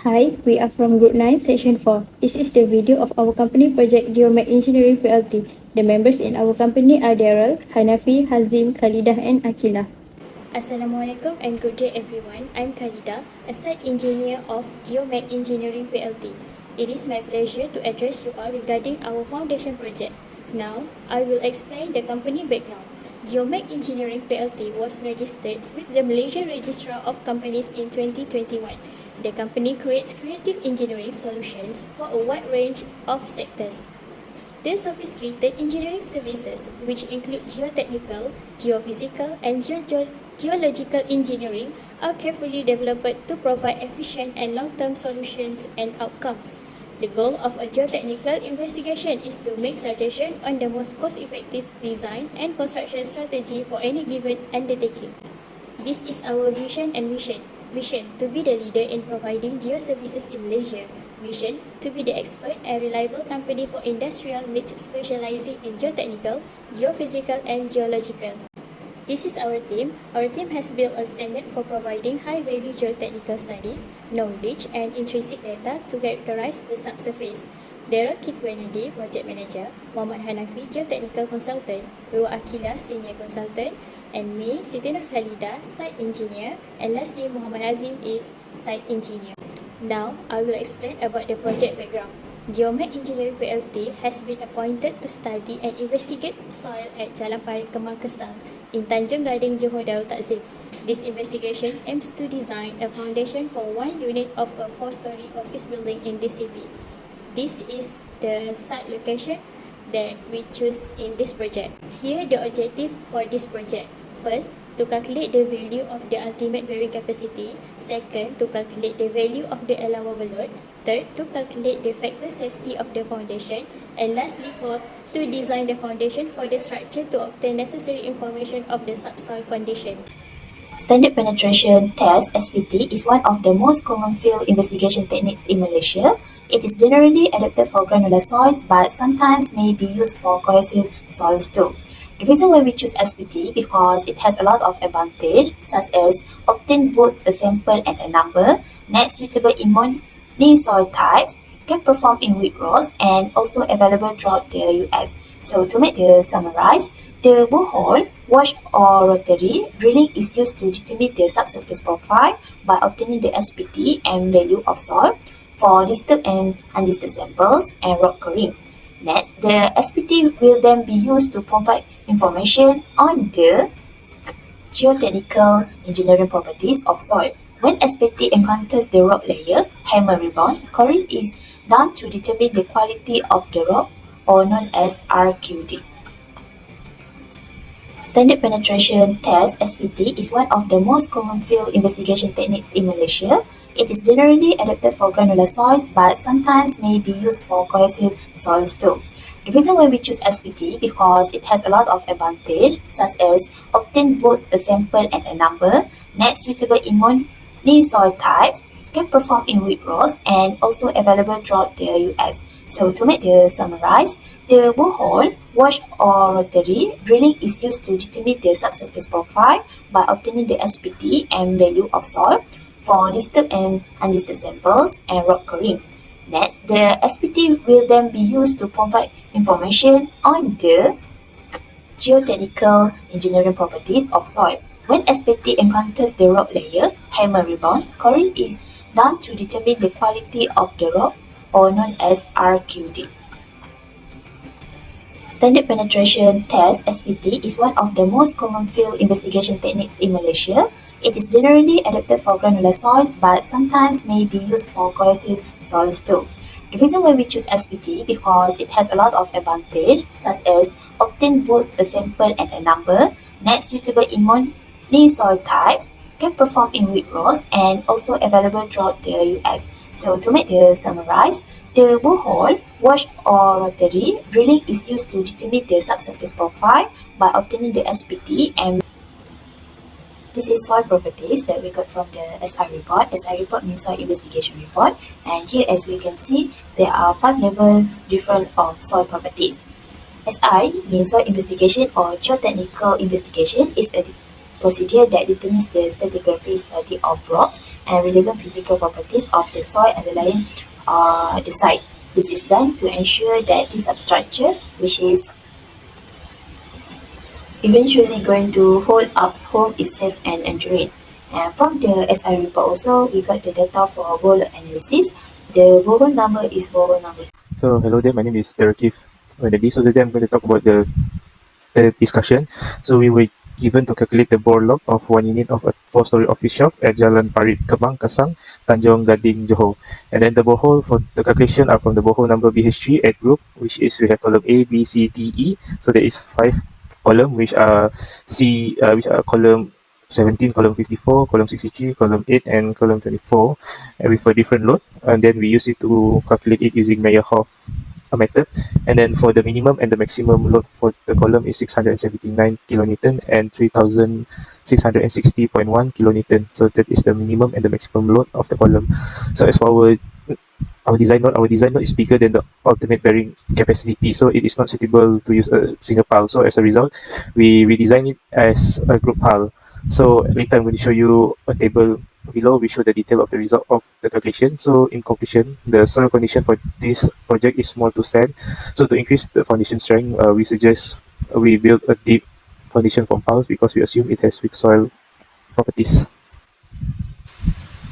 Hi, we are from Group 9, Section 4. This is the video of our company project Geomet Engineering PLT. The members in our company are DARELL, HANAFI, HAZIM, KHALIDAH and AQILAH. Assalamualaikum and good day everyone. I'm Khalidah, a site engineer of Geomet Engineering PLT. It is my pleasure to address you all regarding our foundation project. Now, I will explain the company background. Geomet Engineering PLT was registered with the Malaysian Registrar of Companies in 2021. The company creates creative engineering solutions for a wide range of sectors. The sophisticated engineering services, which include geotechnical, geophysical, and geological engineering, are carefully developed to provide efficient and long-term solutions and outcomes. The goal of a geotechnical investigation is to make suggestions on the most cost-effective design and construction strategy for any given undertaking. This is our vision and mission. Vision, to be the leader in providing geoservices in Malaysia. Vision, to be the expert and reliable company for industrial needs specializing in geotechnical, geophysical, and geological. This is our team. Our team has built a standard for providing high-value geotechnical studies, knowledge, and intrinsic data to characterize the subsurface. DARELL WENNEDY, Project Manager, Muhammad Hanafi, Geotechnical Consultant, AQILAH, Senior Consultant, and me, SITI NURKHALIDAH, Site Engineer, and lastly, Muhammad Azim is Site Engineer. Now, I will explain about the project background. Geomet Engineering PLT has been appointed to study and investigate soil at Jalan Parit Kemang Kesang in Tanjung Gading, Johor Darul Takzim. This investigation aims to design a foundation for one unit of a 4-story office building in this city. This is the site location that we choose in this project. Here the objective for this project. First, to calculate the value of the ultimate bearing capacity. Second, to calculate the value of the allowable load. Third, to calculate the factor safety of the foundation. And lastly, fourth, to design the foundation for the structure to obtain necessary information of the subsoil condition. Standard penetration test (SPT) is one of the most common field investigation techniques in Malaysia. It is generally adapted for granular soils, but sometimes may be used for cohesive soils too. The reason why we choose SPT because it has a lot of advantage, such as obtain both a sample and a number, net suitable in many soil types, can perform in wheat rows, and also available throughout the US. So to make the summarize, the borehole, wash or rotary drilling is used to determine the subsurface profile by obtaining the SPT and value of soil for disturbed and undisturbed samples and rock coring. Next, the SPT will then be used to provide information on the geotechnical engineering properties of soil. When SPT encounters the rock layer, hammer rebound, coring is done to determine the quality of the rock, or known as RQD. Standard penetration test (SPT) is one of the most common field investigation techniques in Malaysia. It is generally adapted for granular soils, but sometimes may be used for cohesive soils too. The reason why we choose SPT because it has a lot of advantage, such as obtain both a sample and a number, net suitable in many soil types, can perform in wheat rows, and also available throughout the US. So to make the summarize, the borehole, wash or rotary drilling is used to determine the subsurface profile by obtaining the SPT and value of soil for disturbed and undisturbed samples and rock coring. Next, the SPT will then be used to provide information on the geotechnical engineering properties of soil. When SPT encounters the rock layer, hammer rebound, coring is done to determine the quality of the rock, or known as RQD. Standard penetration test (SPT) is one of the most common field investigation techniques in Malaysia. It is generally adapted for granular soils, but sometimes may be used for cohesive soils too. The reason why we choose SPT because it has a lot of advantage, such as obtain both a sample and a number, net suitable in many soil types, can perform in wheat rows, and also available throughout the US. So to make the summarize, the borehole, wash or rotary drilling is used to determine the subsurface profile by obtaining the SPT and this is soil properties that we got from the SI report. SI report means soil investigation report, and here as we can see, there are 5 level different of soil properties. SI means soil investigation or geotechnical investigation is a procedure that determines the stratigraphy study of rocks and relevant physical properties of the soil underlying the site. This is done to ensure that the substructure, which is eventually going to hold up home, is safe and enduring. And from the SI report also, we got the data for borehole analysis. The borehole number is borehole number. So hello there, my name is WENNEDY. So today I'm going to talk about the discussion. So we were given to calculate the bore log of one unit of a 4-story office shop at Jalan Parit Kemang Kasang, Tanjung Gading, Johor. And then the borehole for the calculation are from the borehole number BH3 at group, which is we have column A, B, C, D, E. So there is 5 column which are column 17, column 54, column 63, column 8, and column 24, and with a different load. And then we use it to calculate it using Meyerhof method. And then for the minimum and the maximum load for the column is 679 kilonewton and 3660.1 kilonewton. So that is the minimum and the maximum load of the column. So as for our design node is bigger than the ultimate bearing capacity, so it is not suitable to use a single pile. So as a result, we redesign it as a group pile. So later I'm going to show you a table below. We show the detail of the result of the calculation. So in conclusion, the soil condition for this project is small to sand. So to increase the foundation strength, we suggest we build a deep foundation from piles because we assume it has weak soil properties.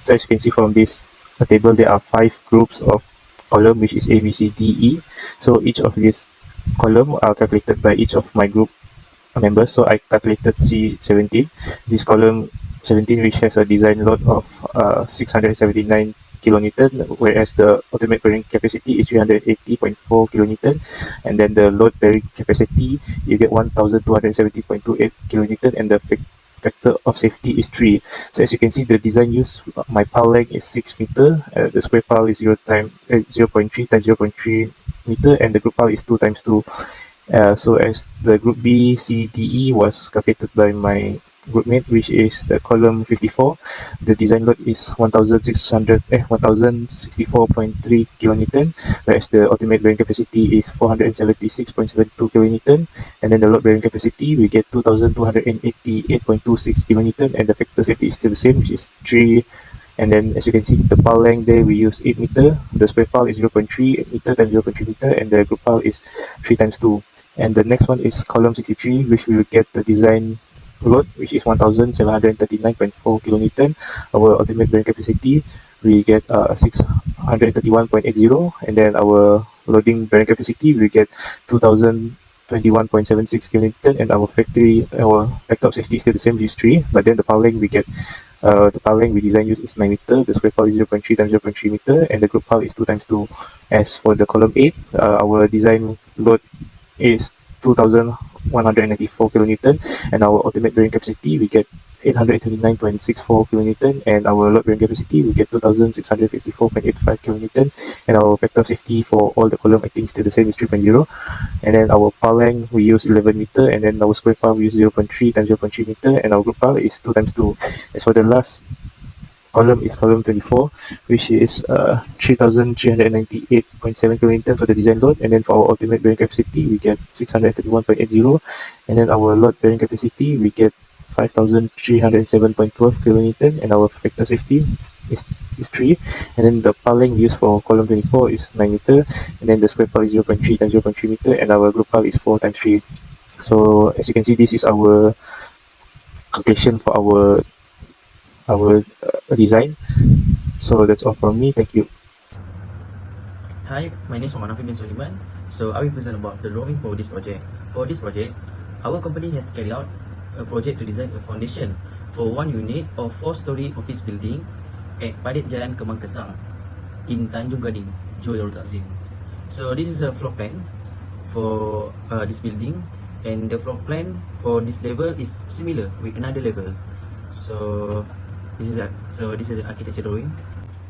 So as you can see from this table, there are 5 groups of column, which is A, B, C, D, E. So each of these column are calculated by each of my group members. So I calculated C17, this column 17, which has a design load of 679 kilonewton, whereas the ultimate bearing capacity is 380.4 kilonewton, and then the load bearing capacity you get 1270.28 kilonewton, and the factor of safety is 3. So as you can see, the design use, my pile length is 6 meter, the square pile is 0.3 times 0.3 meter, and the group pile is 2 times 2. So as the group B, C, D, E was calculated by my group mate, which is the column 54, the design load is 1064.3 kilonewton, whereas the ultimate bearing capacity is 476.72 kilonewton, and then the load bearing capacity we get 2288.26 kilonewton, and the factor safety is still the same, which is 3. And then as you can see, the pile length there we use 8 meter, the square pile is 0.3 meter times 0.3 meter, and the group pile is 3 times 2. And the next one is column 63, which we will get the design load, which is 1739.4 kilonewton. Our ultimate bearing capacity we get 631.80, and then our loading bearing capacity we get 2021.76 kilonewton, and our factor of safety is still the same, which is 3. But then the pile length we get the pile length we design use is 9 meter, the square pile is 0.3 times 0.3 meter, and the group pile is 2 times 2. As for the column 8, our design load is 2194 kilonewton, and our ultimate bearing capacity we get 829.64 kilonewton, and our load bearing capacity we get 2654.85 kilonewton, and our factor of safety for all the column I think still the same, is 3.0. And then our pile length we use 11 meter, and then our square pile we use 0.3 times 0.3 meter, and our group pile is 2 times 2. As for the last column is column 24, which is 3398.7 kilonewton for the design load, and then for our ultimate bearing capacity we get 631.80, and then our load bearing capacity we get 5307.12 kilonewton, and our factor safety is 3. And then the pile length used for column 24 is 9 meter, and then the square pile is 0.3 times 0.3 meter, and our group pile is 4 times 3. So as you can see, this is our calculation for our design. So that's all from me. Thank you. Hi, my name is HANAFI bin SOLIMAN. So I will present about the drawing for this project. For this project, our company has carried out a project to design a foundation for one unit of 4-story office building at Parit Jalan Kemang Kasang in Tanjung Gading, Johor. So this is a floor plan for this building, and the floor plan for this level is similar with another level. So this is an architecture drawing.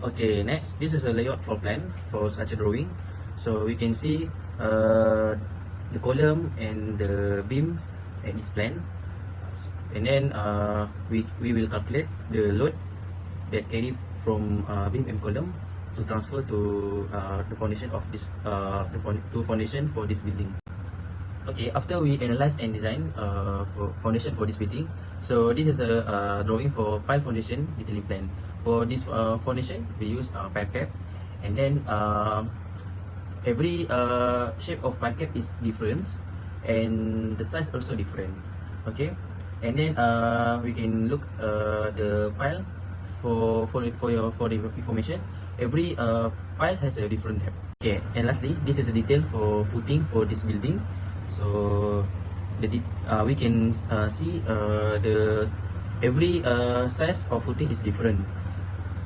Okay, next, this is a layout floor plan for structure drawing. So we can see the column and the beams at this plan, and then we will calculate the load that carry from beam and column to transfer to the foundation of this foundation for this building. Okay, after we analyze and design for foundation for this building, so this is a drawing for pile foundation detailing plan. For this foundation, we use pile cap, and then every shape of pile cap is different, and the size also different. Okay, and then we can look the pile for the information. Every pile has a different depth. Okay, and lastly, this is a detail for footing for this building. So we can see the every size of footing is different.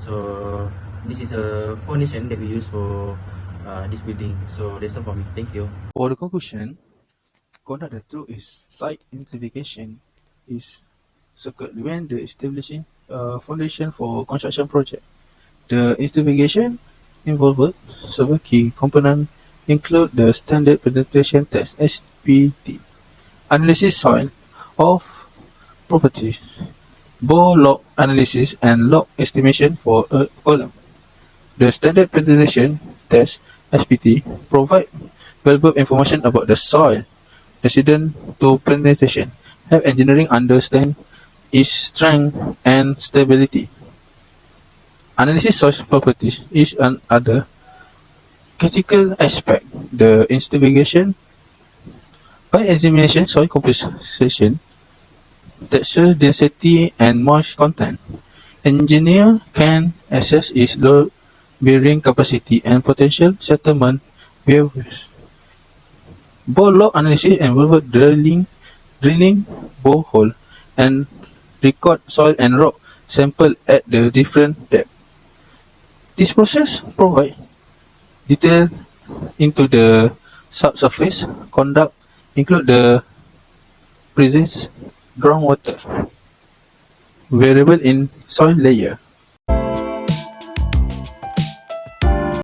So this is a foundation that we use for this building. So that's all for me. Thank you. For the conclusion, conduct the truth is site identification is occurred when the establishing foundation for construction project. The investigation involved several key components include the standard penetration test (SPT), analysis soil of property, bore log analysis and log estimation for a column. The standard penetration test (SPT) provide valuable information about the soil resident to penetration, help engineering understand its strength and stability. Analysis soil properties is another critical aspect. The investigation by examination soil composition, texture, density, and moist content. Engineer can assess its load bearing capacity and potential settlement behaviors. Bore log analysis involves drilling borehole and record soil and rock sample at the different depth. This process provides detail into the subsurface conduct include the presence groundwater variable in soil layer,